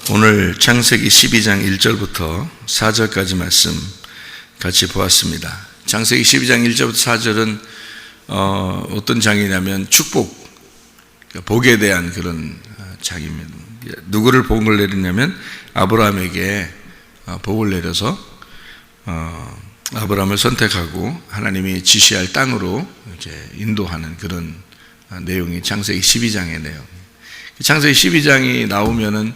오늘 창세기 12장 1절부터 4절까지 말씀 같이 보았습니다. 창세기 12장 1절부터 4절은 어떤 장이냐면 축복, 복에 대한 그런 장입니다. 누구를 복을 내리냐면 아브라함에게 복을 내려서 아브라함을 선택하고 하나님이 지시할 땅으로 이제 인도하는 그런 내용이 창세기 12장의 내용. 창세기 12장이 나오면은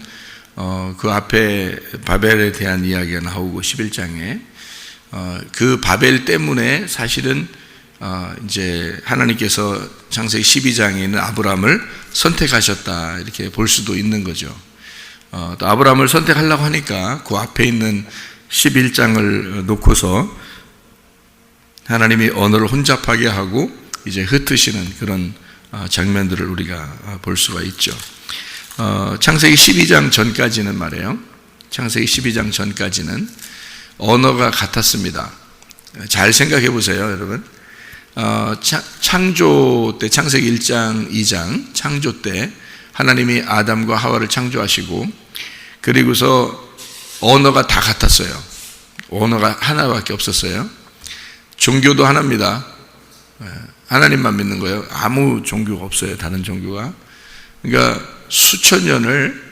그 앞에 바벨에 대한 이야기가 나오고 11장에 그 바벨 때문에 사실은 이제 하나님께서 창세기 12장에 있는 아브라함을 선택하셨다 이렇게 볼 수도 있는 거죠. 또 아브라함을 선택하려고 하니까 그 앞에 있는 11장을 놓고서 하나님이 언어를 혼잡하게 하고 이제 흩으시는 그런 장면들을 우리가 볼 수가 있죠. 창세기 12장 전까지는 말이에요. 창세기 12장 전까지는 언어가 같았습니다. 잘 생각해 보세요, 여러분. 창조 때, 창세기 1장, 2장, 창조 때 하나님이 아담과 하와를 창조하시고 그리고서 언어가 다 같았어요. 언어가 하나밖에 없었어요. 종교도 하나입니다. 하나님만 믿는 거예요. 아무 종교가 없어요. 다른 종교가. 그러니까 수천 년을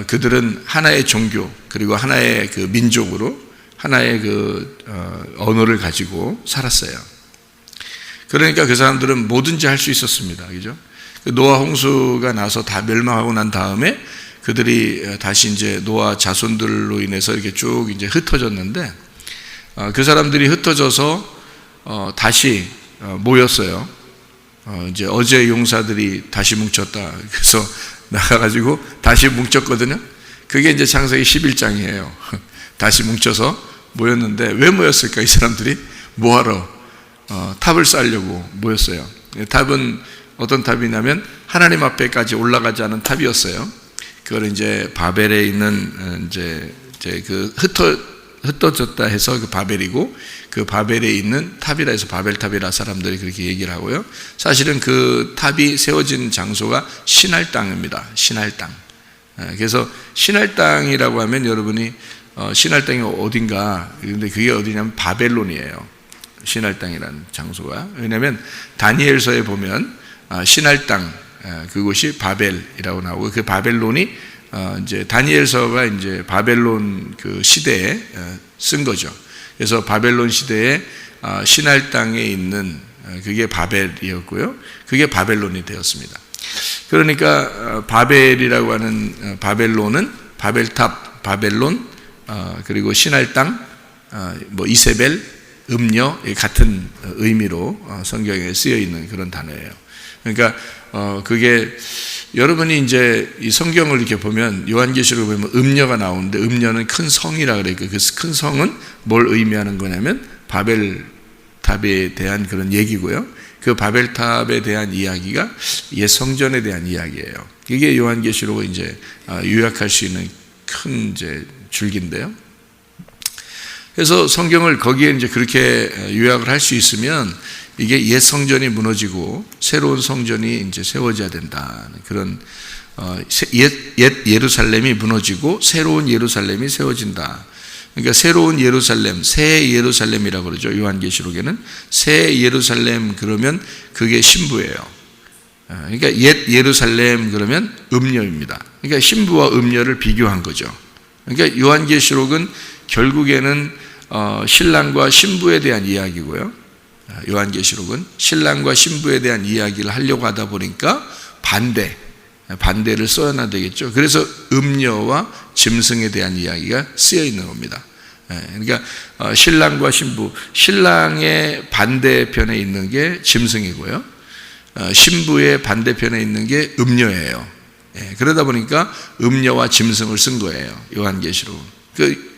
그들은 하나의 종교 그리고 하나의 그 민족으로 하나의 그 언어를 가지고 살았어요. 그러니까 그 사람들은 뭐든지 할 수 있었습니다. 그죠? 노아 홍수가 나서 다 멸망하고 난 다음에 그들이 다시 이제 노아 자손들로 인해서 이렇게 쭉 이제 흩어졌는데 그 사람들이 흩어져서 다시 모였어요. 이제 어제 용사들이 다시 뭉쳤다. 그래서 나가가지고 다시 뭉쳤거든요. 그게 이제 창세기 11장이에요. 다시 뭉쳐서 모였는데 왜 모였을까? 이 사람들이 뭐하러? 탑을 쌓으려고 모였어요. 탑은 어떤 탑이냐면 하나님 앞에까지 올라가지 않은 탑이었어요. 그걸 이제 바벨에 있는 이제 그 흩어졌다 해서 그 바벨이고 그 바벨에 있는 탑이라 해서 바벨탑이라 사람들이 그렇게 얘기를 하고요. 사실은 그 탑이 세워진 장소가 신할 땅입니다. 신할 땅. 그래서 신할 땅이라고 하면 여러분이 신할 땅이 어딘가, 근데 그게 어디냐면 바벨론이에요. 신할 땅이라는 장소가. 왜냐하면 다니엘서에 보면 신할 땅 그곳이 바벨이라고 나오고 그 바벨론이 이제 다니엘서가 이제 바벨론 그 시대에 쓴 거죠. 그래서 바벨론 시대에 신할 땅에 있는 그게 바벨이었고요. 그게 바벨론이 되었습니다. 그러니까 바벨이라고 하는 바벨론은 바벨탑, 바벨론, 그리고 신할 땅, 뭐 이세벨, 음녀 같은 의미로 성경에 쓰여 있는 그런 단어예요. 그러니까 그게 여러분이 이제 이 성경을 이렇게 보면 요한계시록을 보면 음녀가 나오는데 음녀는 큰 성이라 그래요. 그 큰 성은 뭘 의미하는 거냐면 바벨탑에 대한 그런 얘기고요. 그 바벨탑에 대한 이야기가 옛 성전에 대한 이야기예요. 이게 요한계시록을 이제 요약할 수 있는 큰 이제 줄기인데요. 그래서 성경을 거기에 이제 그렇게 요약을 할 수 있으면 이게 옛 성전이 무너지고 새로운 성전이 이제 세워져야 된다. 그런 옛 예루살렘이 무너지고 새로운 예루살렘이 세워진다. 그러니까 새로운 예루살렘, 새 예루살렘이라고 그러죠. 요한계시록에는 새 예루살렘 그러면 그게 신부예요. 그러니까 옛 예루살렘 그러면 음녀입니다. 그러니까 신부와 음녀를 비교한 거죠. 그러니까 요한계시록은 결국에는 신랑과 신부에 대한 이야기고요. 요한계시록은 신랑과 신부에 대한 이야기를 하려고 하다 보니까 반대를 써야 되겠죠. 그래서 음녀와 짐승에 대한 이야기가 쓰여 있는 겁니다. 그러니까 신랑과 신부, 신랑의 반대편에 있는 게 짐승이고요. 신부의 반대편에 있는 게 음녀예요. 그러다 보니까 음녀와 짐승을 쓴 거예요. 요한계시록은.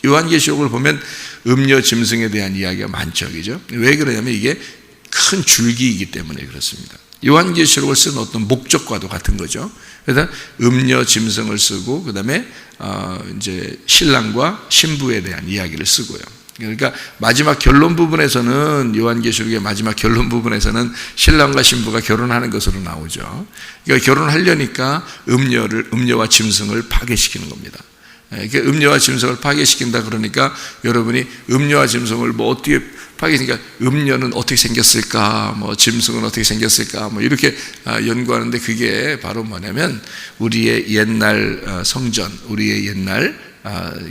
요한계시록을 보면 음녀 짐승에 대한 이야기가 많죠. 그죠? 왜 그러냐면 이게 큰 줄기이기 때문에 그렇습니다. 요한계시록을 쓴 어떤 목적과도 같은 거죠. 그래서 음녀 짐승을 쓰고 그다음에 이제 신랑과 신부에 대한 이야기를 쓰고요. 그러니까 마지막 결론 부분에서는, 요한계시록의 마지막 결론 부분에서는 신랑과 신부가 결혼하는 것으로 나오죠. 그러니까 결혼하려니까 음료와 짐승을 파괴시키는 겁니다. 음료와 짐승을 파괴시킨다 그러니까 여러분이 음료와 짐승을 뭐 어떻게 파괴니까 음료는 어떻게 생겼을까, 뭐 짐승은 어떻게 생겼을까, 뭐 이렇게 연구하는데, 그게 바로 뭐냐면 우리의 옛날 성전, 우리의 옛날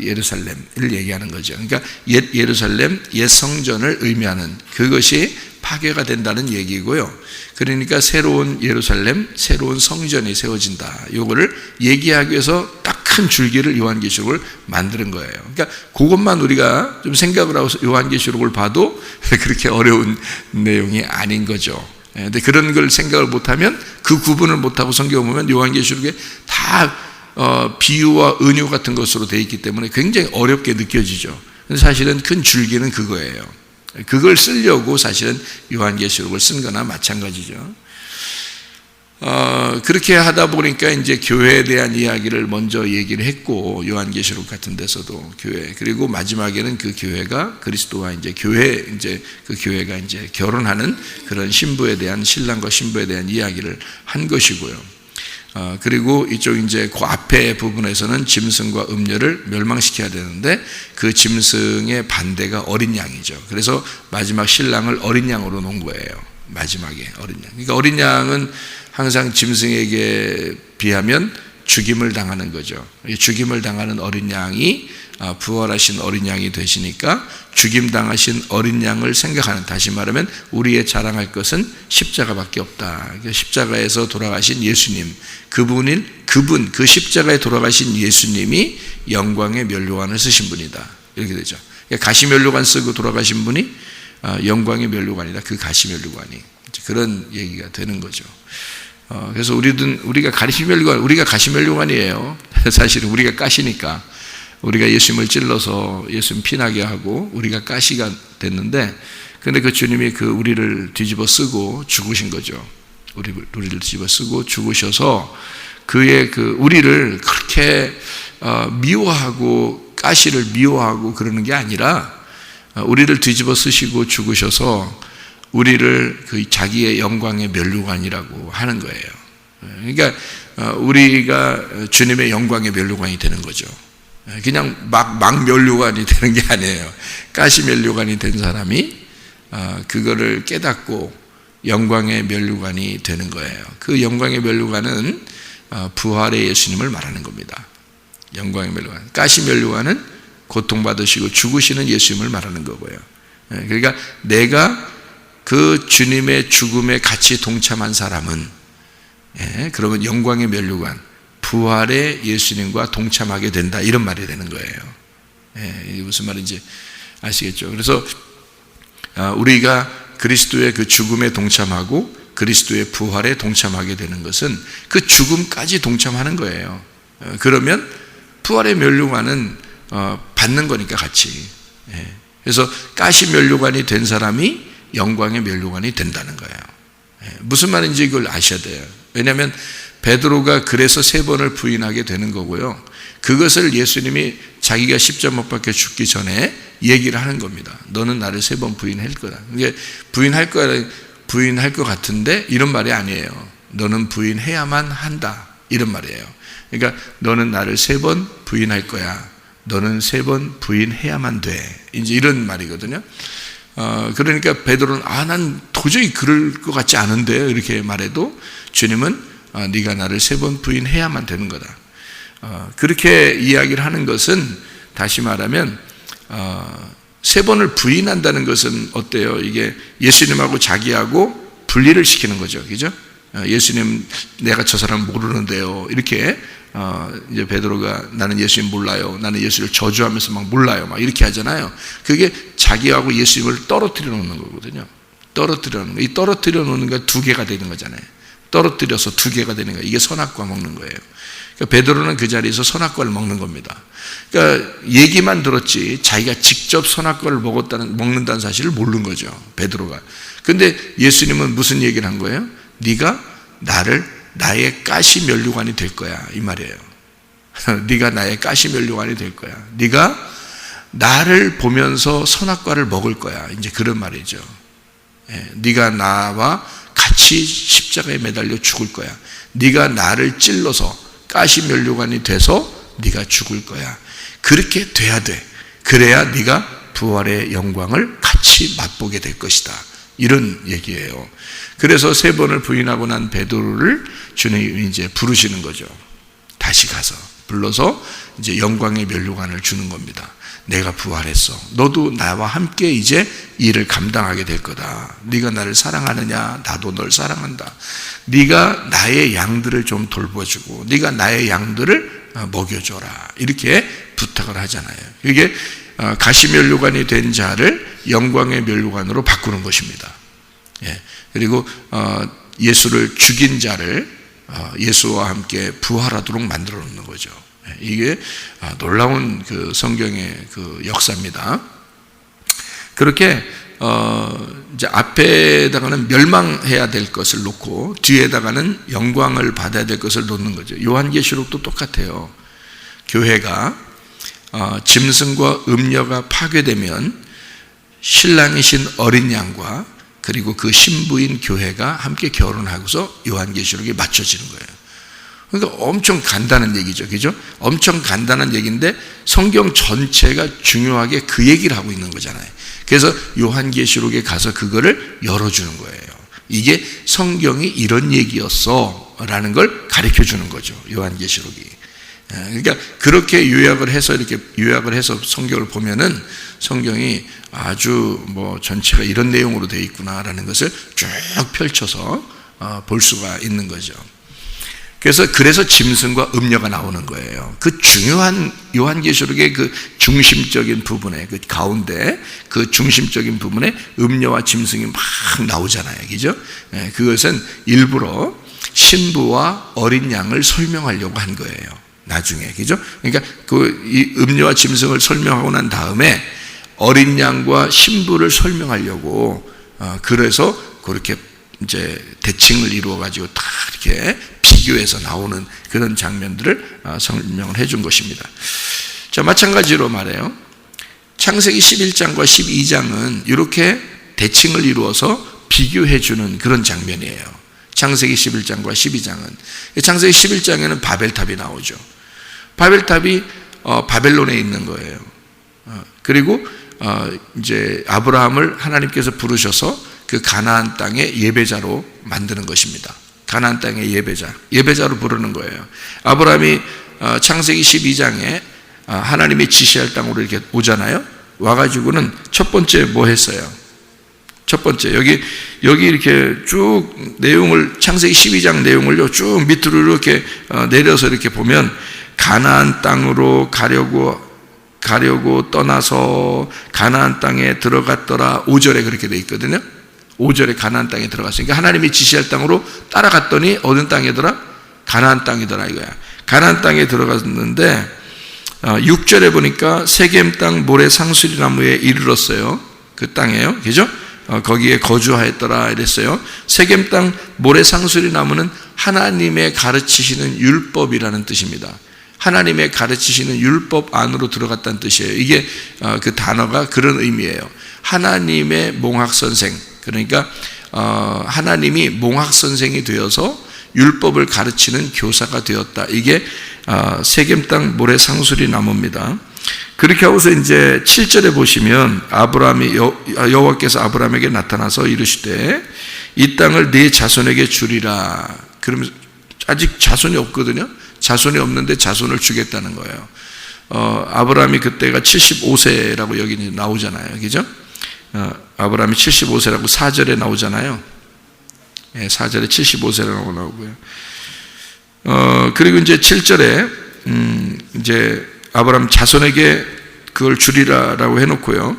예루살렘을 얘기하는 거죠. 그러니까 옛 예루살렘, 옛 성전을 의미하는, 그것이 파괴가 된다는 얘기고요. 그러니까 새로운 예루살렘, 새로운 성전이 세워진다. 요거를 얘기하기 위해서 딱 큰 줄기를 요한계시록을 만드는 거예요. 그러니까 그것만 우리가 좀 생각을 하고 요한계시록을 봐도 그렇게 어려운 내용이 아닌 거죠. 근데 그런 걸 생각을 못하면, 그 구분을 못하고 성경을 보면 요한계시록에 다 비유와 은유 같은 것으로 되어 있기 때문에 굉장히 어렵게 느껴지죠. 사실은 큰 줄기는 그거예요. 그걸 쓰려고 사실은 요한계시록을 쓴 거나 마찬가지죠. 그렇게 하다 보니까 이제 교회에 대한 이야기를 먼저 얘기를 했고, 요한계시록 같은 데서도 교회, 그리고 마지막에는 그 교회가 그리스도와 이제 그 교회가 이제 결혼하는 그런 신부에 대한, 신랑과 신부에 대한 이야기를 한 것이고요. 그리고 이쪽 이제 그 앞에 부분에서는 짐승과 음녀를 멸망시켜야 되는데, 그 짐승의 반대가 어린 양이죠. 그래서 마지막 신랑을 어린 양으로 놓은 거예요. 마지막에 어린 양. 그러니까 어린 양은 항상 짐승에게 비하면 죽임을 당하는 거죠. 죽임을 당하는 어린 양이 부활하신 어린 양이 되시니까, 죽임 당하신 어린 양을 생각하는, 다시 말하면 우리의 자랑할 것은 십자가밖에 없다. 십자가에서 돌아가신 예수님, 그 십자가에 돌아가신 예수님이 영광의 면류관을 쓰신 분이다. 이렇게 되죠. 가시 면류관 쓰고 돌아가신 분이 영광의 면류관이다. 그 가시 면류관이, 그런 얘기가 되는 거죠. 그래서 우리가 가시 면류관이에요. 사실은 우리가 가시니까, 우리가 예수님을 찔러서 예수님 피나게 하고 우리가 가시가 됐는데, 근데 그 주님이 우리를 뒤집어 쓰고 죽으신 거죠. 우리를 뒤집어 쓰고 죽으셔서 우리를 그렇게 미워하고 가시를 미워하고 그러는 게 아니라, 우리를 뒤집어 쓰시고 죽으셔서 우리를 자기의 영광의 면류관이라고 하는 거예요. 그러니까 우리가 주님의 영광의 면류관이 되는 거죠. 그냥 막 면류관이 되는 게 아니에요. 가시 면류관이 된 사람이 그거를 깨닫고 영광의 면류관이 되는 거예요. 그 영광의 면류관은 부활의 예수님을 말하는 겁니다. 영광의 면류관. 가시 면류관은 고통받으시고 죽으시는 예수님을 말하는 거고요. 그러니까 내가 그 주님의 죽음에 같이 동참한 사람은, 그러면 영광의 면류관, 부활의 예수님과 동참하게 된다, 이런 말이 되는 거예요. 이게 무슨 말인지 아시겠죠? 그래서 우리가 그리스도의 그 죽음에 동참하고 그리스도의 부활에 동참하게 되는 것은 그 죽음까지 동참하는 거예요. 그러면 부활의 면류관은 받는 거니까 같이. 그래서 가시 면류관이 된 사람이 영광의 면류관이 된다는 거예요. 무슨 말인지 이걸 아셔야 돼요. 왜냐하면 베드로가 그래서 3번을 부인하게 되는 거고요. 그것을 예수님이 자기가 십자가 못 박혀 죽기 전에 얘기를 하는 겁니다. 너는 나를 3번 부인할 거다. 이게 부인할 것 같은데 이런 말이 아니에요. 너는 부인해야만 한다, 이런 말이에요. 그러니까 너는 나를 3번 부인할 거야. 너는 3번 부인해야만 돼. 이제 이런 말이거든요. 그러니까 베드로는 난 도저히 그럴 것 같지 않은데 이렇게 말해도 주님은 네가 나를 3번 부인해야만 되는 거다. 그렇게 이야기를 하는 것은, 다시 말하면 3번을 부인한다는 것은 어때요? 이게 예수님하고 자기하고 분리를 시키는 거죠. 그죠? 예수님, 내가 저 사람 모르는데요. 이렇게 이제 베드로가 나는 예수님 몰라요. 나는 예수를 저주하면서 막 몰라요. 막 이렇게 하잖아요. 그게 자기하고 예수님을 떨어뜨려 놓는 거거든요. 떨어뜨려 놓는 거. 이 떨어뜨려 놓는 거 2개가 되는 거잖아요. 떨어뜨려서 2개가 되는 거예요. 이게 선악과 먹는 거예요. 그러니까 베드로는 그 자리에서 선악과를 먹는 겁니다. 그러니까 얘기만 들었지 자기가 직접 선악과를 먹는다는 사실을 모르는 거죠. 베드로가. 근데 예수님은 무슨 얘기를 한 거예요? 네가 나의 가시 면류관이 될 거야, 이 말이에요. 네가 나의 가시 면류관이 될 거야. 네가 나를 보면서 선악과를 먹을 거야. 이제 그런 말이죠. 네가 나와 같이 십자가에 매달려 죽을 거야. 네가 나를 찔러서 가시면류관이 돼서 네가 죽을 거야. 그렇게 돼야 돼. 그래야 네가 부활의 영광을 같이 맛보게 될 것이다. 이런 얘기예요. 그래서 3번을 부인하고 난 베드로를 주님이 이제 부르시는 거죠. 다시 가서 불러서 이제 영광의 면류관을 주는 겁니다. 내가 부활했어. 너도 나와 함께 이제 이 일을 감당하게 될 거다. 네가 나를 사랑하느냐? 나도 널 사랑한다. 네가 나의 양들을 좀 돌봐주고 네가 나의 양들을 먹여줘라. 이렇게 부탁을 하잖아요. 이게 가시면류관이 된 자를 영광의 면류관으로 바꾸는 것입니다. 그리고 예수를 죽인 자를 예수와 함께 부활하도록 만들어 놓는 거죠. 이게 놀라운 그 성경의 그 역사입니다. 그렇게 이제 앞에다가는 멸망해야 될 것을 놓고 뒤에다가는 영광을 받아야 될 것을 놓는 거죠. 요한계시록도 똑같아요. 교회가 짐승과 음녀가 파괴되면 신랑이신 어린 양과 그리고 그 신부인 교회가 함께 결혼하고서 요한계시록에 맞춰지는 거예요. 그러니까 엄청 간단한 얘기죠. 그죠? 엄청 간단한 얘기인데 성경 전체가 중요하게 그 얘기를 하고 있는 거잖아요. 그래서 요한계시록에 가서 그거를 열어주는 거예요. 이게 성경이 이런 얘기였어 라는 걸 가르쳐 주는 거죠. 요한계시록이. 그러니까 그렇게 요약을 해서 이렇게 요약을 해서 성경을 보면은 성경이 아주 뭐 전체가 이런 내용으로 되어 있구나라는 것을 쭉 펼쳐서 볼 수가 있는 거죠. 그래서 짐승과 음녀가 나오는 거예요. 그 중요한 요한계시록의 그 중심적인 부분에 그 가운데 그 중심적인 부분에 음녀와 짐승이 막 나오잖아요. 그죠? 그것은 일부러 신부와 어린 양을 설명하려고 한 거예요. 나중에. 그죠? 그러니까 이 음녀와 짐승을 설명하고 난 다음에 어린 양과 신부를 설명하려고 그래서 그렇게 이제 대칭을 이루어 가지고 다 이렇게 비교해서 나오는 그런 장면들을 설명을 해준 것입니다. 자, 마찬가지로 말해요. 창세기 11장과 12장은 이렇게 대칭을 이루어서 비교해 주는 그런 장면이에요. 창세기 11장과 12장은 창세기 11장에는 바벨탑이 나오죠. 바벨탑이 바벨론에 있는 거예요. 그리고 이제 아브라함을 하나님께서 부르셔서 그 가나안 땅의 예배자로 만드는 것입니다. 가나안 땅의 예배자로 부르는 거예요. 아브라함이 창세기 12장에 하나님이 지시할 땅으로 이렇게 오잖아요. 와가지고는 첫 번째 뭐 했어요? 첫 번째 여기 이렇게 쭉 내용을 창세기 12장 내용을요 쭉 밑으로 이렇게 내려서 이렇게 보면 가나안 땅으로 가려고 떠나서 가나안 땅에 들어갔더라. 5절에 그렇게 돼 있거든요. 5절에 가나안 땅에 들어갔으니까 하나님이 지시할 땅으로 따라갔더니 어느 땅이더라? 가나안 땅이더라 이거야. 가나안 땅에 들어갔는데 6절에 보니까 세겜 땅 모래 상수리 나무에 이르렀어요. 그 땅이에요. 그죠? 거기에 거주하였더라 이랬어요. 세겜 땅 모래 상수리 나무는 하나님의 가르치시는 율법이라는 뜻입니다. 하나님의 가르치시는 율법 안으로 들어갔다는 뜻이에요. 이게 그 단어가 그런 의미예요. 하나님의 몽학선생, 그러니까 하나님이 몽학선생이 되어서 율법을 가르치는 교사가 되었다. 이게 세겜 땅 모래 상수리 나무입니다. 그렇게 하고서 이제 7절에 보시면 아브라함이 여호와께서 아브라함에게 나타나서 이르시되 이 땅을 네 자손에게 주리라. 그러면 아직 자손이 없거든요. 자손이 없는데 자손을 주겠다는 거예요. 아브라함이 그때가 75세라고 여기 나오잖아요. 그죠? 아브라함이 75세라고 4절에 나오잖아요. 4절에 75세라고 나오고요. 그리고 이제 7절에 이제 아브라함 자손에게 그걸 주리라라고 해놓고요.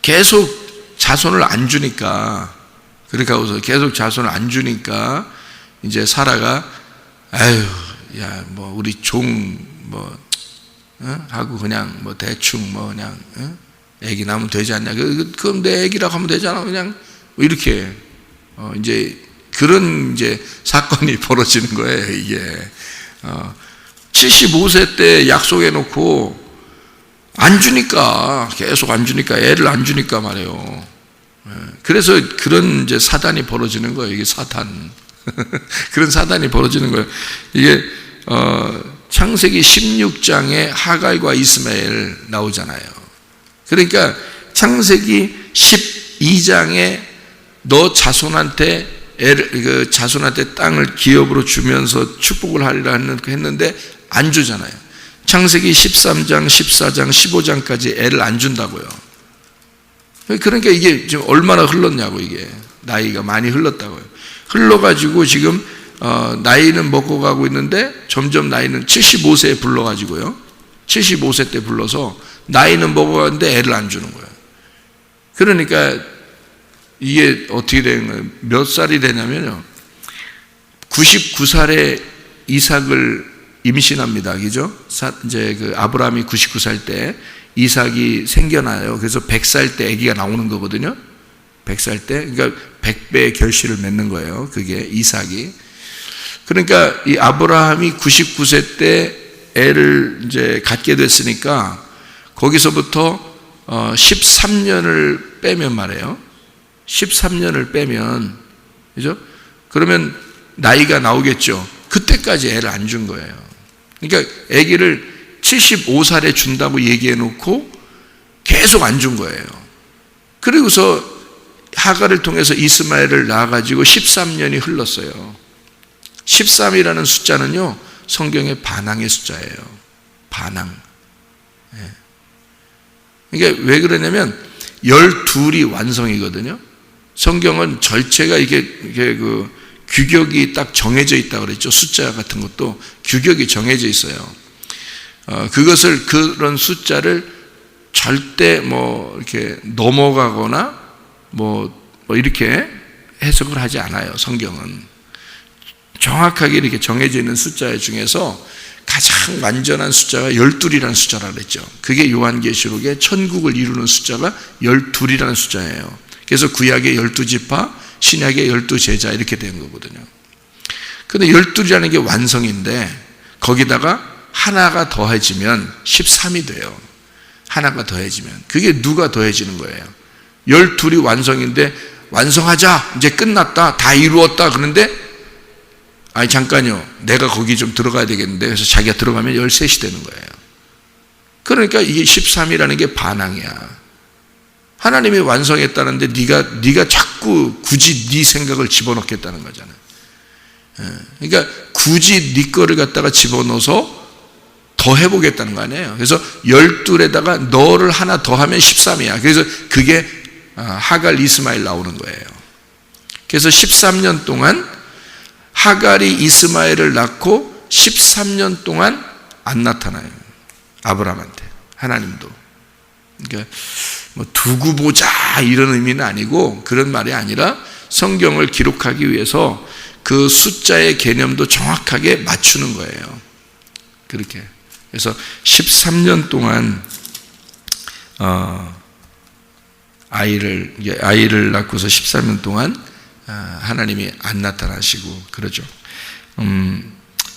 계속 자손을 안 주니까, 그렇게 하고서 계속 자손을 안 주니까 이제 사라가 아유, 야, 뭐 우리 종 뭐 하고 그냥 뭐 대충 뭐 그냥 애기 낳으면 되지 않냐? 그럼 내 애기라고 하면 되잖아. 그냥 뭐 이렇게 이제 그런 이제 사건이 벌어지는 거예요. 이게 75세 때 약속해 놓고 안 주니까, 계속 안 주니까, 애를 안 주니까 말이에요. 그래서 그런 이제 사단이 벌어지는 거예요. 이게 사단. 그런 사단이 벌어지는 거예요. 이게, 창세기 16장에 하갈과 이스마엘 나오잖아요. 그러니까 창세기 12장에 너 자손한테 자손한테 땅을 기업으로 주면서 축복을 하리라 했는데 안 주잖아요. 창세기 13장, 14장, 15장까지 애를 안 준다고요. 그러니까 이게 지금 얼마나 흘렀냐고, 이게. 나이가 많이 흘렀다고요. 흘러가지고 지금, 나이는 먹고 가고 있는데 점점 나이는 75세에 불러가지고요. 75세 때 불러서 나이는 먹어가는데 애를 안 주는 거예요. 그러니까 이게 어떻게 되는 거예요? 몇 살이 되냐면요. 99살에 이삭을 임신합니다. 그죠? 이제 그 아브라함이 99살 때 이삭이 생겨나요. 그래서 100살 때 아기가 나오는 거거든요. 100살 때. 그러니까 100배의 결실을 맺는 거예요. 그게 이삭이. 그러니까 이 아브라함이 99세 때 애를 이제 갖게 됐으니까 거기서부터 13년을 빼면 말이에요. 13년을 빼면, 그죠? 그러면 나이가 나오겠죠. 그때까지 애를 안 준 거예요. 그러니까 아기를 75살에 준다고 얘기해 놓고 계속 안 준 거예요. 그리고서 하갈을 통해서 이스마엘을 낳아가지고 13년이 흘렀어요. 13이라는 숫자는요, 성경의 반항의 숫자예요. 반항. 그러니까 왜 그러냐면 12이 완성이거든요. 성경은 절체가 이게 그 규격이 딱 정해져 있다 그랬죠. 숫자 같은 것도 규격이 정해져 있어요. 그것을, 그런 숫자를 절대 뭐 이렇게 넘어가거나 뭐 이렇게 해석을 하지 않아요. 성경은 정확하게 이렇게 정해져 있는 숫자 중에서 가장 완전한 숫자가 12이라는 숫자라 그랬죠. 그게 요한계시록에 천국을 이루는 숫자가 12이라는 숫자예요. 그래서 구약의 12지파, 신약의 12제자 이렇게 된 거거든요. 근데 12이라는 게 완성인데 거기다가 하나가 더해지면 13이 돼요. 하나가 더해지면. 그게 누가 더해지는 거예요? 12이 완성인데 완성하자, 이제 끝났다, 다 이루었다 그런데 아니 잠깐요, 내가 거기 좀 들어가야 되겠는데, 그래서 자기가 들어가면 13이 되는 거예요. 그러니까 이게 13이라는 게 반항이야. 하나님이 완성했다는데 네가 자꾸 굳이 네 생각을 집어넣겠다는 거잖아요. 그러니까 굳이 네 거를 갖다가 집어넣어서 더 해보겠다는 거 아니에요. 그래서 12에다가 너를 하나 더 하면 13이야. 그래서 그게 하갈 이스마엘 나오는 거예요. 그래서 13년 동안 하갈이 이스마엘을 낳고 13년 동안 안 나타나요. 아브라함한테. 하나님도. 그러니까 뭐 두고 보자 이런 의미는 아니고, 그런 말이 아니라 성경을 기록하기 위해서 그 숫자의 개념도 정확하게 맞추는 거예요. 그렇게. 그래서 13년 동안 아이를 낳고서 13년 동안 하나님이 안 나타나시고 그러죠.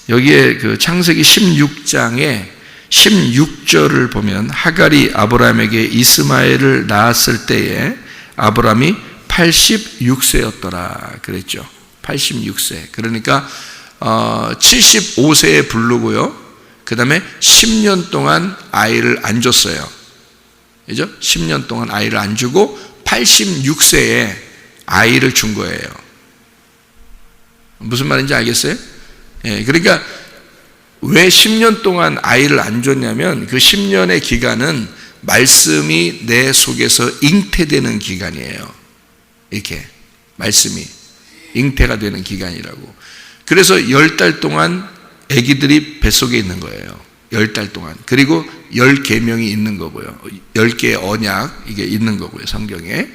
여기에 그 창세기 16장에 16절을 보면 하갈이 아브라함에게 이스마엘을 낳았을 때에 아브라함이 86세였더라 그랬죠. 86세. 그러니까 75세에 부르고요. 그 다음에 10년 동안 아이를 안 줬어요. 그죠? 10년 동안 아이를 안 주고 86세에 아이를 준 거예요. 무슨 말인지 알겠어요? 예, 그러니까 왜 10년 동안 아이를 안 줬냐면 그 10년의 기간은 말씀이 내 속에서 잉태되는 기간이에요. 이렇게 말씀이 잉태가 되는 기간이라고. 그래서 10달 동안 아기들이 뱃속에 있는 거예요. 10달 동안. 그리고 10계명이 있는 거고요. 10개의 언약 이게 있는 거고요. 성경에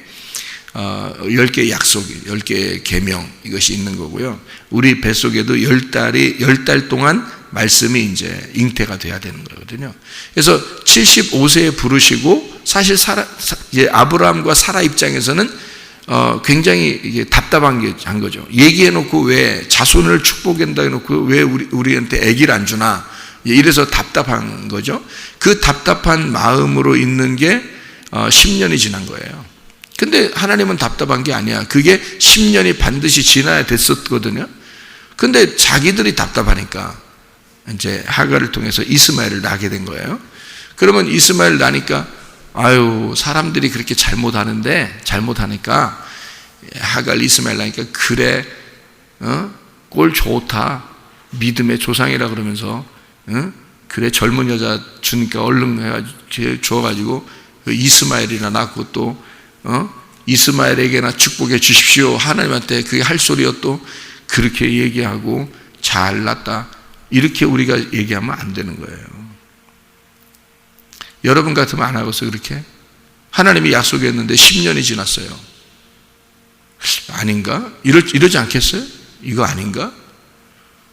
10개의 약속, 10개의 계명 이것이 있는 거고요. 우리 뱃속에도 10달 동안 말씀이 이제 잉태가 돼야 되는 거거든요. 그래서 75세에 부르시고, 사실 이제 아브라함과 사라 입장에서는 굉장히 이게 답답한 거죠. 얘기해놓고 왜 자손을 축복한다 해놓고 왜 우리한테 아기를 안 주나? 이래서 답답한 거죠. 그 답답한 마음으로 있는 게 10년이 지난 거예요. 근데 하나님은 답답한 게 아니야. 그게 10년이 반드시 지나야 됐었거든요. 근데 자기들이 답답하니까 이제 하갈을 통해서 이스마엘을 낳게 된 거예요. 그러면 이스마엘 낳으니까 아유, 사람들이 그렇게 잘못하니까 하갈 이스마엘 낳으니까 그래, 꼴 좋다, 믿음의 조상이라 그러면서, 그래 젊은 여자 주니까 얼른 해가지고 줘가지고 이스마엘이나 낳고 또 이스마엘에게나 축복해 주십시오. 하나님한테 그게 할 소리요. 또 그렇게 얘기하고 잘났다 이렇게 우리가 얘기하면 안 되는 거예요. 여러분 같으면 안 하고서 그렇게 하나님이 약속했는데 10년이 지났어요. 아닌가? 이러지 않겠어요? 이거 아닌가?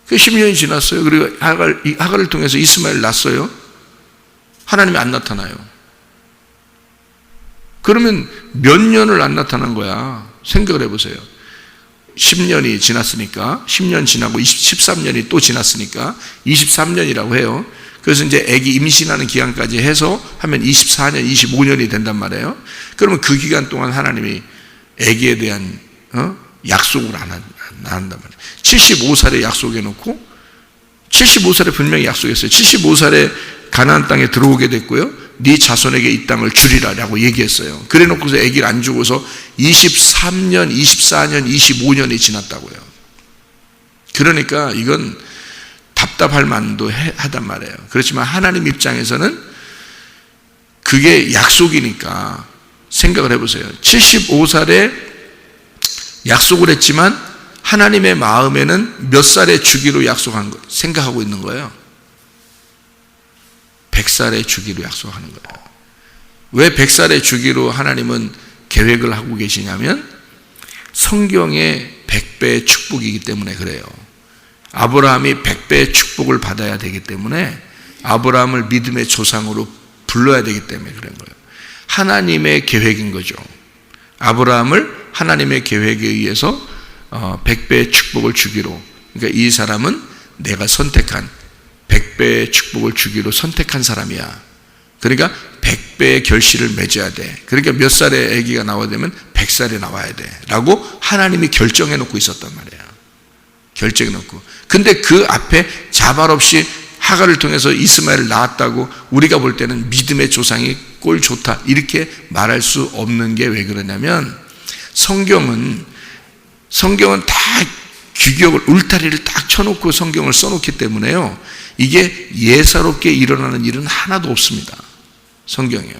10년이 지났어요. 그리고 하갈을 통해서 이스마엘 낳았어요. 하나님이 안 나타나요. 그러면 몇 년을 안 나타난 거야? 생각을 해보세요. 10년이 지났으니까 10년 지나고 13년이 또 지났으니까 23년이라고 해요. 그래서 이제 아기 임신하는 기간까지 해서 하면 24년, 25년이 된단 말이에요. 그러면 그 기간 동안 하나님이 아기에 대한 약속을 안 한단 말이에요. 75살에 약속해 놓고 75살에 분명히 약속했어요. 75살에 가나안 땅에 들어오게 됐고요. 네 자손에게 이 땅을 주리라라고 얘기했어요. 그래 놓고서 아기를 안 주고서 23년, 24년, 25년이 지났다고요. 그러니까 이건 답답할 만도 하단 말이에요. 그렇지만 하나님 입장에서는 그게 약속이니까 생각을 해보세요. 75살에 약속을 했지만 하나님의 마음에는 몇 살에 주기로 약속한 거 생각하고 있는 거예요. 100살에 주기로 약속하는 거예요. 왜 100살에 주기로 하나님은 계획을 하고 계시냐면 성경의 100배의 축복이기 때문에 그래요. 아브라함이 100배의 축복을 받아야 되기 때문에 아브라함을 믿음의 조상으로 불러야 되기 때문에 그런 거예요. 하나님의 계획인 거죠. 아브라함을 하나님의 계획에 의해서 100배의 축복을 주기로, 그러니까 이 사람은 내가 선택한 100배의 축복을 주기로 선택한 사람이야. 그러니까 100배의 결실을 맺어야 돼. 그러니까 몇 살에 아기가 나와야 되면 100살에 나와야 돼 라고 하나님이 결정해 놓고 있었단 말이야. 결정해 놓고. 근데 그 앞에 자발 없이 하갈을 통해서 이스마엘을 낳았다고 우리가 볼 때는 믿음의 조상이 꼴 좋다 이렇게 말할 수 없는 게 왜 그러냐면 성경은 다 규격을, 울타리를 딱 쳐놓고 성경을 써놓기 때문에요. 이게 예사롭게 일어나는 일은 하나도 없습니다. 성경이요.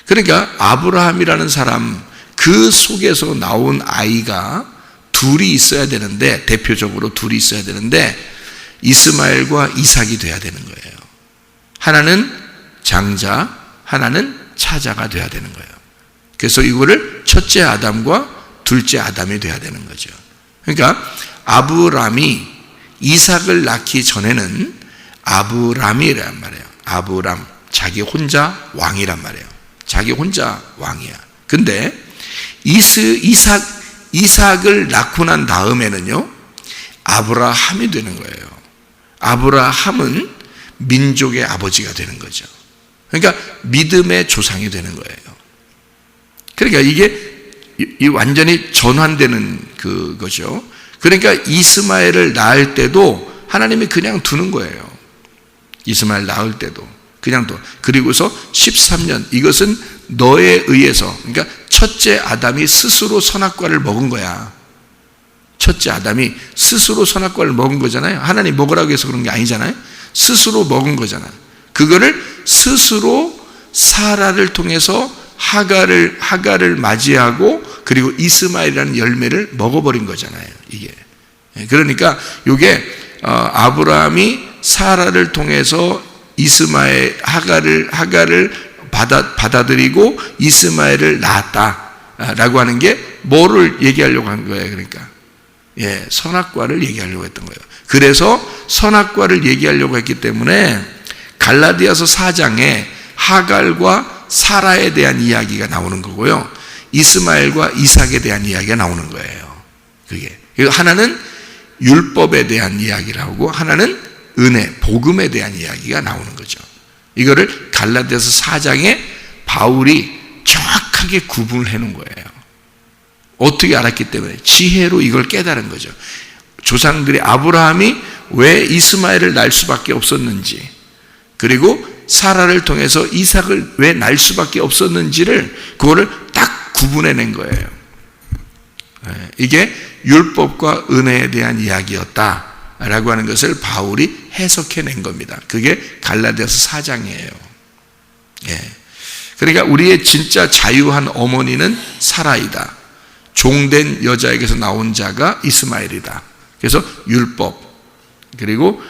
그러니까 아브라함이라는 사람, 그 속에서 나온 아이가 둘이 있어야 되는데, 대표적으로 둘이 있어야 되는데 이스마엘과 이삭이 돼야 되는 거예요. 하나는 장자, 하나는 차자가 돼야 되는 거예요. 그래서 이거를 첫째 아담과 둘째 아담이 돼야 되는 거죠. 그러니까 아브람이 이삭을 낳기 전에는 아브람이란 말이에요. 아브람, 자기 혼자 왕이란 말이에요. 자기 혼자 왕이야. 근데 이삭을 낳고 난 다음에는요, 아브라함이 되는 거예요. 아브라함은 민족의 아버지가 되는 거죠. 그러니까 믿음의 조상이 되는 거예요. 그러니까 이게 완전히 전환되는 그거죠. 그러니까 이스마엘을 낳을 때도 하나님이 그냥 두는 거예요. 이스마엘 낳을 때도 그냥 둬. 그리고서 13년, 이것은 너에 의해서, 그러니까 첫째 아담이 스스로 선악과를 먹은 거야. 첫째 아담이 스스로 선악과를 먹은 거잖아요. 하나님 먹으라고 해서 그런 게 아니잖아요. 스스로 먹은 거잖아요. 그거를 스스로 사라를 통해서 하갈을 맞이하고 그리고 이스마엘이라는 열매를 먹어버린 거잖아요. 이게. 그러니까 이게 아브라함이 사라를 통해서 이스마엘 하갈을 받아들이고 이스마엘을 낳았다라고 하는 게 뭐를 얘기하려고 한 거예요. 그러니까 선악과를 얘기하려고 했던 거예요. 그래서 선악과를 얘기하려고 했기 때문에 갈라디아서 4장에 하갈과 사라에 대한 이야기가 나오는 거고요, 이스마엘과 이삭에 대한 이야기가 나오는 거예요. 그게 하나는 율법에 대한 이야기를 하고 하나는 은혜, 복음에 대한 이야기가 나오는 거죠. 이거를 갈라디아서 4장에 바울이 정확하게 구분을 해놓은 거예요. 어떻게 알았기 때문에? 지혜로 이걸 깨달은 거죠. 조상들이 아브라함이 왜 이스마엘을 낳을 수밖에 없었는지, 그리고 사라를 통해서 이삭을 왜 낳을 수밖에 없었는지를 그거를 딱 구분해낸 거예요. 이게 율법과 은혜에 대한 이야기였다라고 하는 것을 바울이 해석해낸 겁니다. 그게 갈라디아서 4장이에요. 그러니까 우리의 진짜 자유한 어머니는 사라이다. 종된 여자에게서 나온 자가 이스마엘이다. 그래서 율법, 그리고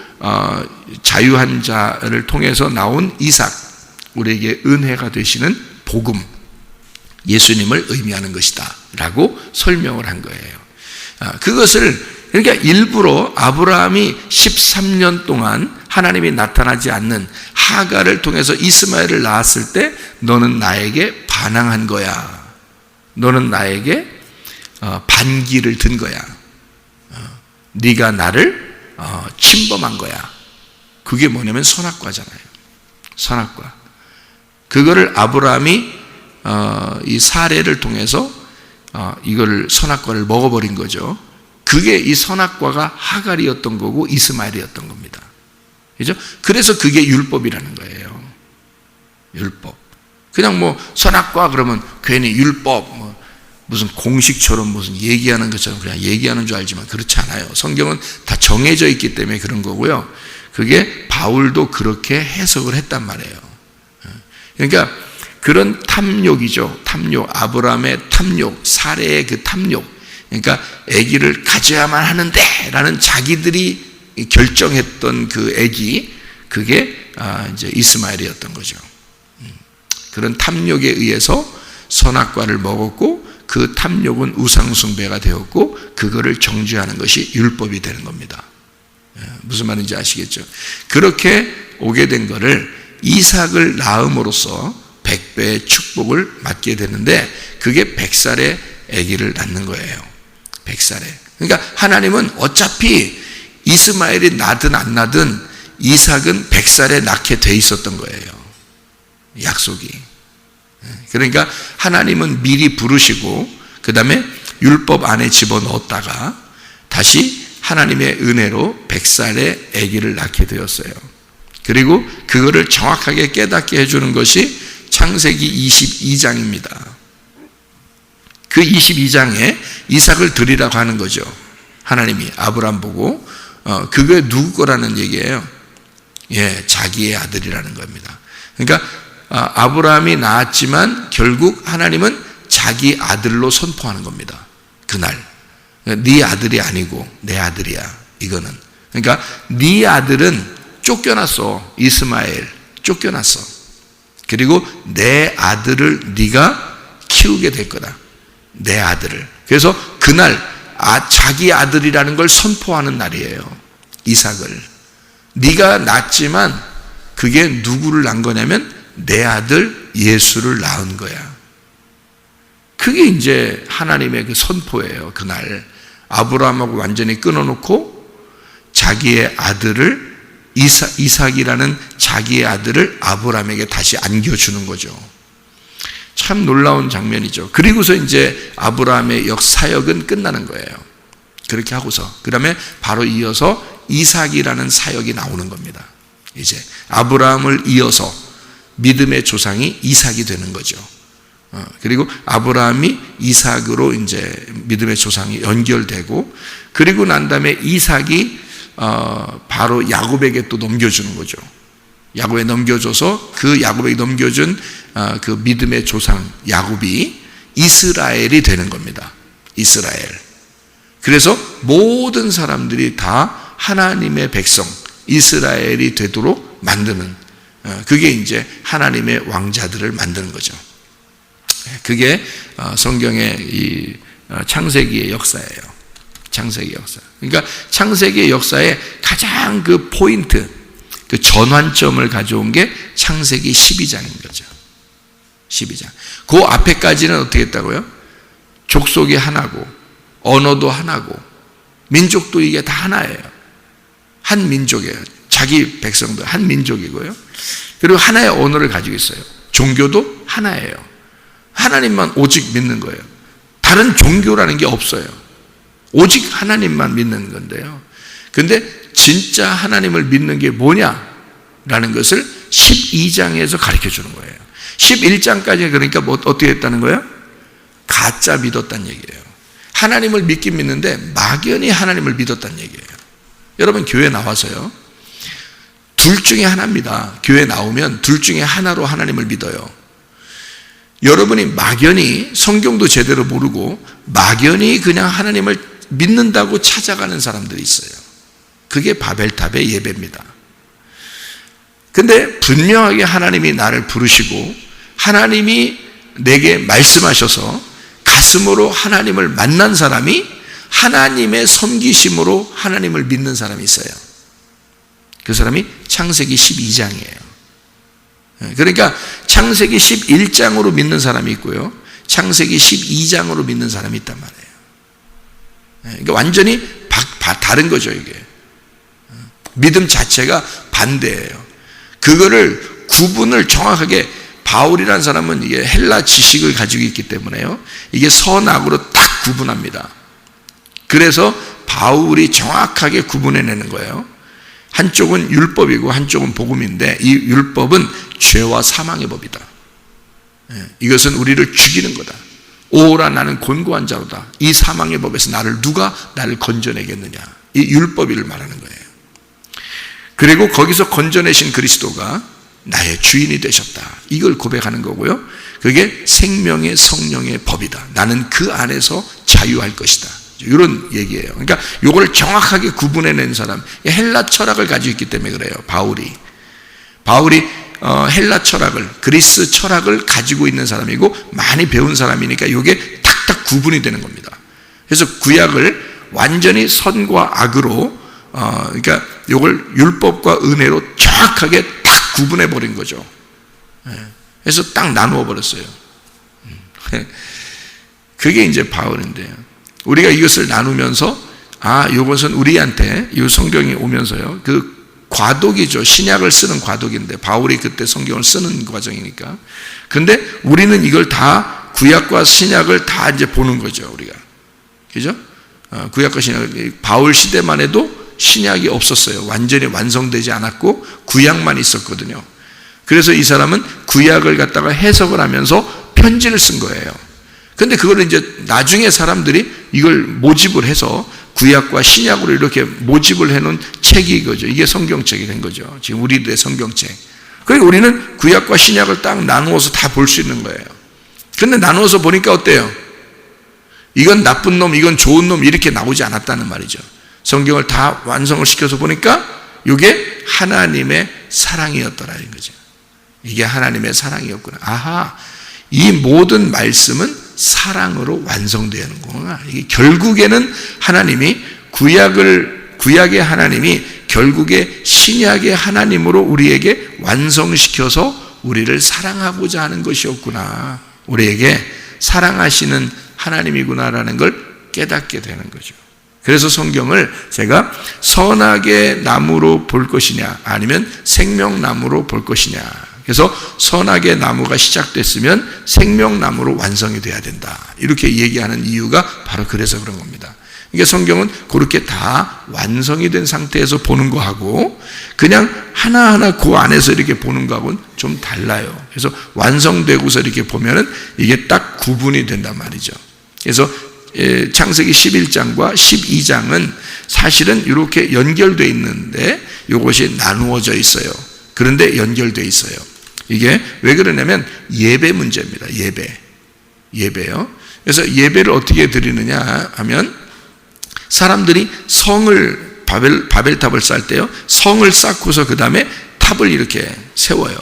자유한 자를 통해서 나온 이삭, 우리에게 은혜가 되시는 복음, 예수님을 의미하는 것이다 라고 설명을 한 거예요. 그것을 그러니까 일부러 아브라함이 13년 동안 하나님이 나타나지 않는 하갈을 통해서 이스마엘을 낳았을 때 너는 나에게 반항한 거야, 너는 나에게 반기를 든 거야, 네가 나를 침범한 거야. 그게 뭐냐면 선악과잖아요. 선악과. 그거를 아브라함이 이 사례를 통해서 이거를 선악과를 먹어버린 거죠. 그게 이 선악과가 하갈이었던 거고 이스마엘이었던 겁니다. 그죠? 그래서 그게 율법이라는 거예요. 율법. 그냥 뭐 선악과 그러면 괜히 율법 무슨 공식처럼 무슨 얘기하는 것처럼 그냥 얘기하는 줄 알지만 그렇지 않아요. 성경은 다 정해져 있기 때문에 그런 거고요. 그게 바울도 그렇게 해석을 했단 말이에요. 그러니까 그런 탐욕이죠. 탐욕, 아브라함의 탐욕, 사례의 그 탐욕. 그러니까 아기를 가져야만 하는데 라는 자기들이 결정했던 그 아기, 그게 이제 이스마엘이었던 거죠. 그런 탐욕에 의해서 선악과를 먹었고 그 탐욕은 우상숭배가 되었고 그거를 정죄하는 것이 율법이 되는 겁니다. 무슨 말인지 아시겠죠? 그렇게 오게 된 거를 이삭을 낳음으로써 100배의 축복을 받게 되는데 그게 100살의 아기를 낳는 거예요. 100살에. 그러니까 하나님은 어차피 이스마엘이 나든 안 나든 이삭은 100살에 낳게 돼 있었던 거예요. 약속이. 그러니까 하나님은 미리 부르시고 그 다음에 율법 안에 집어넣었다가 다시 하나님의 은혜로 100살의 아기를 낳게 되었어요. 그리고 그거를 정확하게 깨닫게 해주는 것이 창세기 22장입니다. 그 22장에 이삭을 드리라고 하는 거죠. 하나님이 아브라함 보고 그게 누구 거라는 얘기예요. 자기의 아들이라는 겁니다. 그러니까 아브라함이 낳았지만 결국 하나님은 자기 아들로 선포하는 겁니다. 그날 네 아들이 아니고 내 아들이야. 이거는 그러니까 네 아들은 쫓겨났어. 이스마엘 쫓겨났어. 그리고 내 아들을 네가 키우게 될 거다. 내 아들을. 그래서 그날 자기 아들이라는 걸 선포하는 날이에요. 이삭을. 네가 낳았지만 그게 누구를 낳은 거냐면 내 아들 예수를 낳은 거야. 그게 이제 하나님의 그 선포예요. 그날 아브라함하고 완전히 끊어놓고 자기의 아들을 이삭이라는 자기의 아들을 아브라함에게 다시 안겨주는 거죠. 참 놀라운 장면이죠. 그리고서 이제 아브라함의 사역은 끝나는 거예요. 그렇게 하고서 그 다음에 바로 이어서 이삭이라는 사역이 나오는 겁니다. 이제 아브라함을 이어서 믿음의 조상이 이삭이 되는 거죠. 그리고 아브라함이 이삭으로 이제 믿음의 조상이 연결되고 그리고 난 다음에 이삭이 바로 야곱에게 또 넘겨주는 거죠. 야곱에 넘겨줘서 그 야곱에게 넘겨준 그 믿음의 조상 야곱이 이스라엘이 되는 겁니다. 이스라엘. 그래서 모든 사람들이 다 하나님의 백성 이스라엘이 되도록 만드는 그게 이제 하나님의 왕자들을 만드는 거죠. 그게 성경의 이 창세기의 역사예요. 창세기 역사. 그러니까 창세기의 역사의 가장 그 포인트, 그 전환점을 가져온 게 창세기 12장인 거죠. 12장. 그 앞에까지는 어떻게 했다고요? 족속이 하나고, 언어도 하나고, 민족도 이게 다 하나예요. 한 민족이에요. 자기 백성들, 한 민족이고요. 그리고 하나의 언어를 가지고 있어요. 종교도 하나예요. 하나님만 오직 믿는 거예요. 다른 종교라는 게 없어요. 오직 하나님만 믿는 건데요. 근데 진짜 하나님을 믿는 게 뭐냐라는 것을 12장에서 가르쳐 주는 거예요. 11장까지 그러니까 뭐 어떻게 했다는 거예요? 가짜 믿었다는 얘기예요. 하나님을 믿긴 믿는데 막연히 하나님을 믿었다는 얘기예요. 여러분 교회 나와서요, 둘 중에 하나입니다. 교회 나오면 둘 중에 하나로 하나님을 믿어요. 여러분이 막연히 성경도 제대로 모르고 막연히 그냥 하나님을 믿는다고 찾아가는 사람들이 있어요. 그게 바벨탑의 예배입니다. 근데 분명하게 하나님이 나를 부르시고 하나님이 내게 말씀하셔서 가슴으로 하나님을 만난 사람이 하나님의 섬기심으로 하나님을 믿는 사람이 있어요. 그 사람이 창세기 12장이에요. 그러니까 창세기 11장으로 믿는 사람이 있고요, 창세기 12장으로 믿는 사람이 있단 말이에요. 그러니까 완전히 다른 거죠. 이게 믿음 자체가 반대예요. 그거를 구분을 정확하게, 바울이라는 사람은 이게 헬라 지식을 가지고 있기 때문에요, 이게 선악으로 딱 구분합니다. 그래서 바울이 정확하게 구분해내는 거예요. 한쪽은 율법이고 한쪽은 복음인데, 이 율법은 죄와 사망의 법이다. 이것은 우리를 죽이는 거다. 오라 나는 곤고한 자로다. 이 사망의 법에서 누가 나를 건져내겠느냐. 이 율법을 말하는 거예요. 그리고 거기서 건져내신 그리스도가 나의 주인이 되셨다. 이걸 고백하는 거고요. 그게 생명의 성령의 법이다. 나는 그 안에서 자유할 것이다. 이런 얘기예요. 그러니까 이걸 정확하게 구분해낸 사람, 헬라 철학을 가지고 있기 때문에 그래요. 바울이 헬라 철학을, 그리스 철학을 가지고 있는 사람이고 많이 배운 사람이니까 이게 탁탁 구분이 되는 겁니다. 그래서 구약을 완전히 선과 악으로 그러니까 이걸 율법과 은혜로 정확하게 딱 구분해 버린 거죠. 그래서 딱 나누어 버렸어요. 그게 이제 바울인데요. 우리가 이것을 나누면서 이것은 우리한테 이 성경이 오면서요, 그 과도기죠. 신약을 쓰는 과도기인데 바울이 그때 성경을 쓰는 과정이니까. 근데 우리는 이걸 다 구약과 신약을 다 이제 보는 거죠, 우리가. 그죠? 구약과 신약, 바울 시대만 해도 신약이 없었어요. 완전히 완성되지 않았고 구약만 있었거든요. 그래서 이 사람은 구약을 갖다가 해석을 하면서 편지를 쓴 거예요. 근데 그걸 이제 나중에 사람들이 이걸 모집을 해서 구약과 신약으로 이렇게 모집을 해놓은 책이 이거죠. 이게 성경책이 된 거죠. 지금 우리들의 성경책. 그러니까 우리는 구약과 신약을 딱 나누어서 다 볼 수 있는 거예요. 근데 나누어서 보니까 어때요? 이건 나쁜 놈, 이건 좋은 놈 이렇게 나오지 않았다는 말이죠. 성경을 다 완성을 시켜서 보니까 이게 하나님의 사랑이었더라는 거죠. 이게 하나님의 사랑이었구나. 아하, 이 모든 말씀은 사랑으로 완성되는구나. 이게 결국에는 하나님이 구약의 하나님이 결국에 신약의 하나님으로 우리에게 완성시켜서 우리를 사랑하고자 하는 것이었구나. 우리에게 사랑하시는 하나님이구나라는 걸 깨닫게 되는 거죠. 그래서 성경을 제가 선악의 나무로 볼 것이냐 아니면 생명나무로 볼 것이냐, 그래서 선악의 나무가 시작됐으면 생명나무로 완성이 돼야 된다, 이렇게 얘기하는 이유가 바로 그래서 그런 겁니다. 그러니까 성경은 그렇게 다 완성이 된 상태에서 보는 거하고 그냥 하나하나 그 안에서 이렇게 보는 거하고는 좀 달라요. 그래서 완성되고서 이렇게 보면은 이게 딱 구분이 된단 말이죠. 그래서 창세기 11장과 12장은 사실은 이렇게 연결되어 있는데 이것이 나누어져 있어요. 그런데 연결되어 있어요. 이게 왜 그러냐면 예배 문제입니다. 예배요. 그래서 예배를 어떻게 드리느냐 하면 사람들이 성을 바벨탑을 쌓을 때요, 성을 쌓고서 그 다음에 탑을 이렇게 세워요.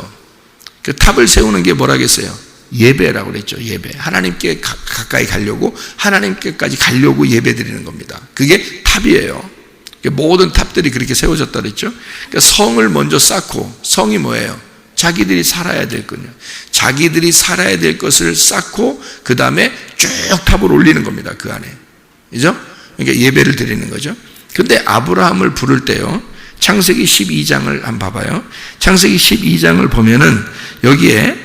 그 탑을 세우는 게 뭐라겠어요? 예배라고 그랬죠. 예배. 하나님께 가까이 가려고, 하나님께까지 가려고 예배 드리는 겁니다. 그게 탑이에요. 모든 탑들이 그렇게 세워졌다 그랬죠. 그러니까 성을 먼저 쌓고, 성이 뭐예요? 자기들이 살아야 될 거냐. 자기들이 살아야 될 것을 쌓고 그 다음에 쭉 탑을 올리는 겁니다. 그 안에. 그죠? 그러니까 예배를 드리는 거죠. 근데 아브라함을 부를 때요, 창세기 12장을 한번 봐봐요. 창세기 12장을 보면은 여기에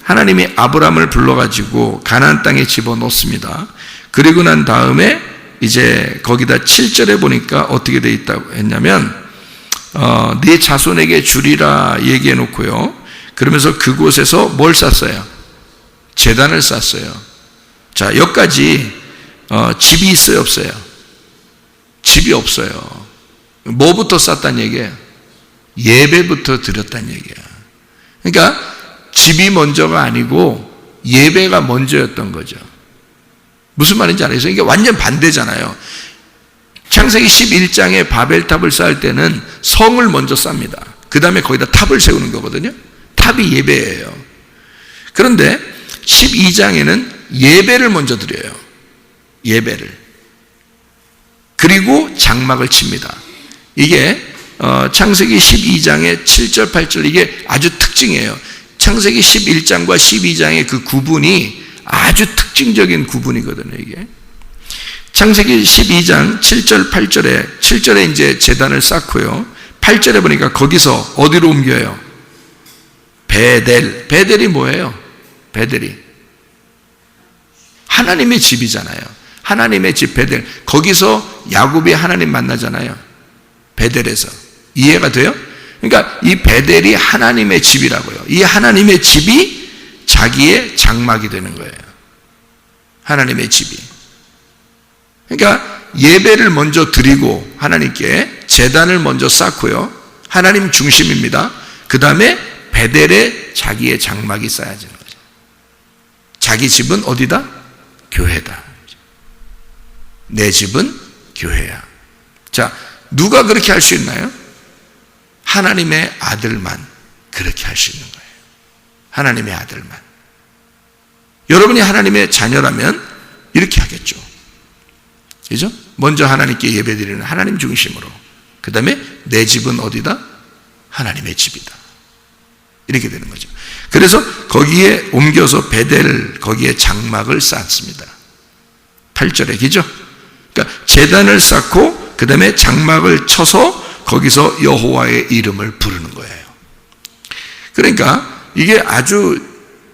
하나님이 아브람을 불러가지고 가나안 땅에 집어넣습니다. 그리고 난 다음에 이제 거기다 7절에 보니까 어떻게 돼 있다고 했냐면 네 자손에게 주리라 얘기해 놓고요. 그러면서 그곳에서 뭘 쌓았어요? 제단을 쌓았어요. 자, 여기까지 집이 있어요, 없어요? 집이 없어요. 뭐부터 쌓았다는 얘기예요? 예배부터 드렸다는 얘기야. 그러니까 집이 먼저가 아니고 예배가 먼저였던 거죠. 무슨 말인지 알아요? 이게 완전 반대잖아요. 창세기 11장에 바벨탑을 쌓을 때는 성을 먼저 쌉니다. 그 다음에 거기다 탑을 세우는 거거든요. 탑이 예배예요. 그런데 12장에는 예배를 먼저 드려요. 예배를. 그리고 장막을 칩니다. 이게 창세기 12장의 7절, 8절 이게 아주 특징이에요. 창세기 11장과 12장의 그 구분이 아주 특징적인 구분이거든요, 이게. 창세기 12장 7절, 8절에 7절에 이제 제단을 쌓고요. 8절에 보니까 거기서 어디로 옮겨요? 베델. 베델이 뭐예요? 베델이 하나님의 집이잖아요. 하나님의 집 베델. 거기서 야곱이 하나님 만나잖아요. 베델에서. 이해가 돼요? 그러니까 이 베델이 하나님의 집이라고요. 이 하나님의 집이 자기의 장막이 되는 거예요. 하나님의 집이. 그러니까 예배를 먼저 드리고 하나님께 제단을 먼저 쌓고요. 하나님 중심입니다. 그 다음에 베델에 자기의 장막이 쌓여지는 거죠. 자기 집은 어디다? 교회다. 내 집은 교회야. 자, 누가 그렇게 할 수 있나요? 하나님의 아들만 그렇게 할 수 있는 거예요. 하나님의 아들만. 여러분이 하나님의 자녀라면 이렇게 하겠죠. 그죠? 먼저 하나님께 예배드리는 하나님 중심으로. 그 다음에 내 집은 어디다? 하나님의 집이다. 이렇게 되는 거죠. 그래서 거기에 옮겨서 베델, 거기에 장막을 쌓습니다. 8절에, 그죠? 그러니까 제단을 쌓고 그 다음에 장막을 쳐서 거기서 여호와의 이름을 부르는 거예요. 그러니까 이게 아주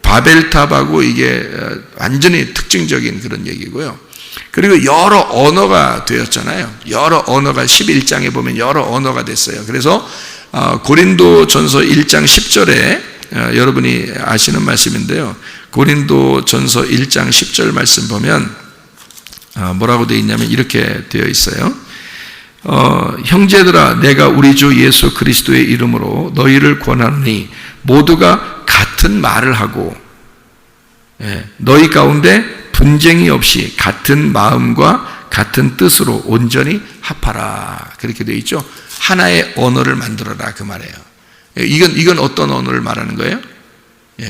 바벨탑하고 이게 완전히 특징적인 그런 얘기고요. 그리고 여러 언어가 되었잖아요. 여러 언어가 11장에 보면 여러 언어가 됐어요. 그래서 고린도전서 1장 10절에 여러분이 아시는 말씀인데요. 고린도전서 1장 10절 말씀 보면 뭐라고 되어 있냐면 이렇게 되어 있어요. 형제들아, 내가 우리 주 예수 그리스도의 이름으로 너희를 권하노니 모두가 같은 말을 하고 너희 가운데 분쟁이 없이 같은 마음과 같은 뜻으로 온전히 합하라. 그렇게 되어 있죠. 하나의 언어를 만들어라, 그 말이에요. 이건 어떤 언어를 말하는 거예요?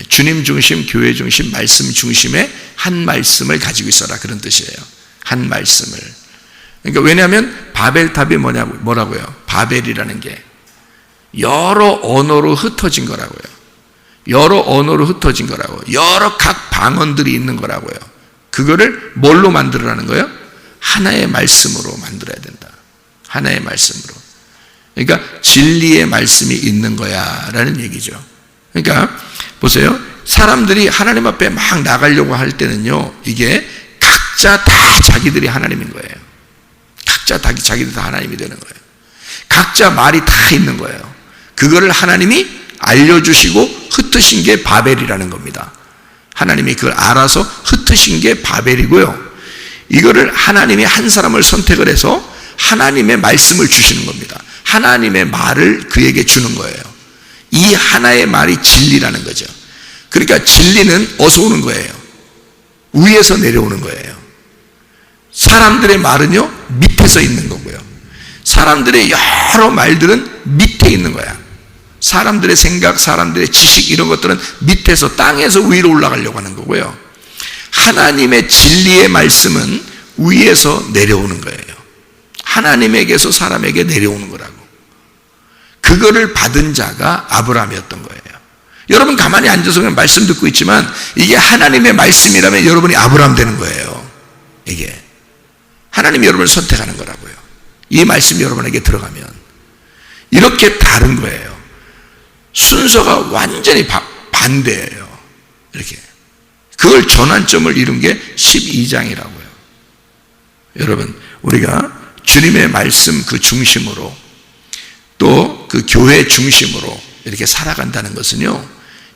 주님 중심, 교회 중심, 말씀 중심의 한 말씀을 가지고 있어라, 그런 뜻이에요. 한 말씀을. 그러니까 왜냐하면 바벨탑이 뭐라고요? 바벨이라는 게 여러 언어로 흩어진 거라고요. 여러 언어로 흩어진 거라고. 여러 각 방언들이 있는 거라고요. 그거를 뭘로 만들어라는 거예요? 하나의 말씀으로 만들어야 된다. 하나의 말씀으로. 그러니까 진리의 말씀이 있는 거야 라는 얘기죠. 그러니까 보세요. 사람들이 하나님 앞에 막 나가려고 할 때는요, 이게 각자 다 자기들이 하나님인 거예요. 각자 다 자기들 다 하나님이 되는 거예요. 각자 말이 다 있는 거예요. 그거를 하나님이 알려주시고 흩으신 게 바벨이라는 겁니다. 하나님이 그걸 알아서 흩으신 게 바벨이고요. 이거를 하나님이 한 사람을 선택을 해서 하나님의 말씀을 주시는 겁니다. 하나님의 말을 그에게 주는 거예요. 이 하나의 말이 진리라는 거죠. 그러니까 진리는 어디서 오는 거예요? 위에서 내려오는 거예요. 사람들의 말은요, 밑에서 있는 거고요. 사람들의 여러 말들은 밑에 있는 거야. 사람들의 생각, 사람들의 지식 이런 것들은 밑에서 땅에서 위로 올라가려고 하는 거고요. 하나님의 진리의 말씀은 위에서 내려오는 거예요. 하나님에게서 사람에게 내려오는 거라고. 그거를 받은 자가 아브라함이었던 거예요. 여러분 가만히 앉아서 그냥 말씀 듣고 있지만 이게 하나님의 말씀이라면 여러분이 아브라함 되는 거예요. 이게 하나님이 여러분을 선택하는 거라고요. 이 말씀이 여러분에게 들어가면 이렇게 다른 거예요. 순서가 완전히 반대예요. 이렇게. 그걸 전환점을 이룬 게 12장이라고요. 여러분, 우리가 주님의 말씀 그 중심으로 또 그 교회 중심으로 이렇게 살아간다는 것은요,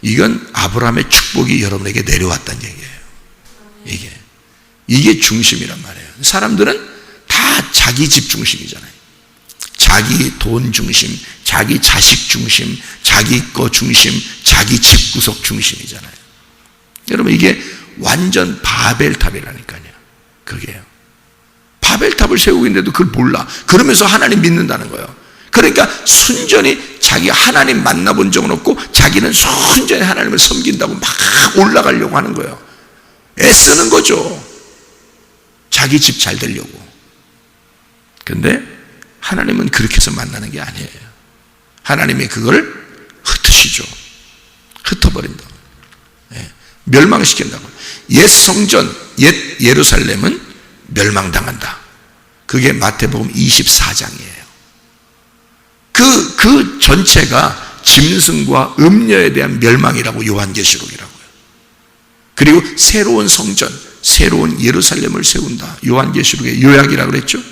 이건 아브라함의 축복이 여러분에게 내려왔다는 얘기예요. 이게 중심이란 말이에요. 사람들은 다 자기 집 중심이잖아요. 자기 돈 중심, 자기 자식 중심, 자기 거 중심, 자기 집 구석 중심이잖아요. 여러분, 이게 완전 바벨탑이라니까요. 그게요. 바벨탑을 세우고 있는데도 그걸 몰라. 그러면서 하나님 믿는다는 거예요. 그러니까 순전히 자기가 하나님 만나본 적은 없고 자기는 순전히 하나님을 섬긴다고 막 올라가려고 하는 거예요. 애쓰는 거죠. 자기 집 잘 되려고. 근데 하나님은 그렇게 해서 만나는 게 아니에요. 하나님이 그걸 흩으시죠. 흩어버린다. 멸망시킨다고. 옛 성전, 옛 예루살렘은 멸망당한다. 그게 마태복음 24장이에요. 그 전체가 짐승과 음녀에 대한 멸망이라고 요한계시록이라고요. 그리고 새로운 성전, 새로운 예루살렘을 세운다. 요한계시록의 요약이라고 그랬죠.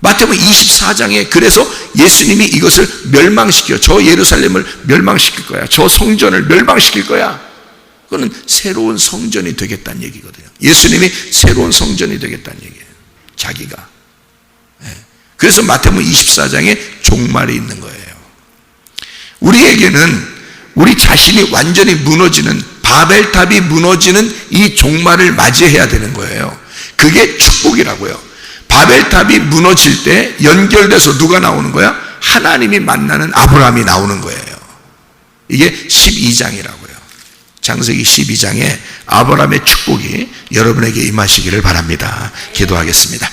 마태복음 24장에 그래서 예수님이 이것을 멸망시켜, 저 예루살렘을 멸망시킬 거야, 저 성전을 멸망시킬 거야. 그거는 새로운 성전이 되겠다는 얘기거든요. 예수님이 새로운 성전이 되겠다는 얘기예요. 자기가. 그래서 마태복음 24장에 종말이 있는 거예요. 우리에게는 우리 자신이 완전히 무너지는, 바벨탑이 무너지는 이 종말을 맞이해야 되는 거예요. 그게 축복이라고요. 바벨탑이 무너질 때 연결돼서 누가 나오는 거야? 하나님이 만나는 아브라함이 나오는 거예요. 이게 12장이라고요. 창세기 12장에 아브라함의 축복이 여러분에게 임하시기를 바랍니다. 기도하겠습니다.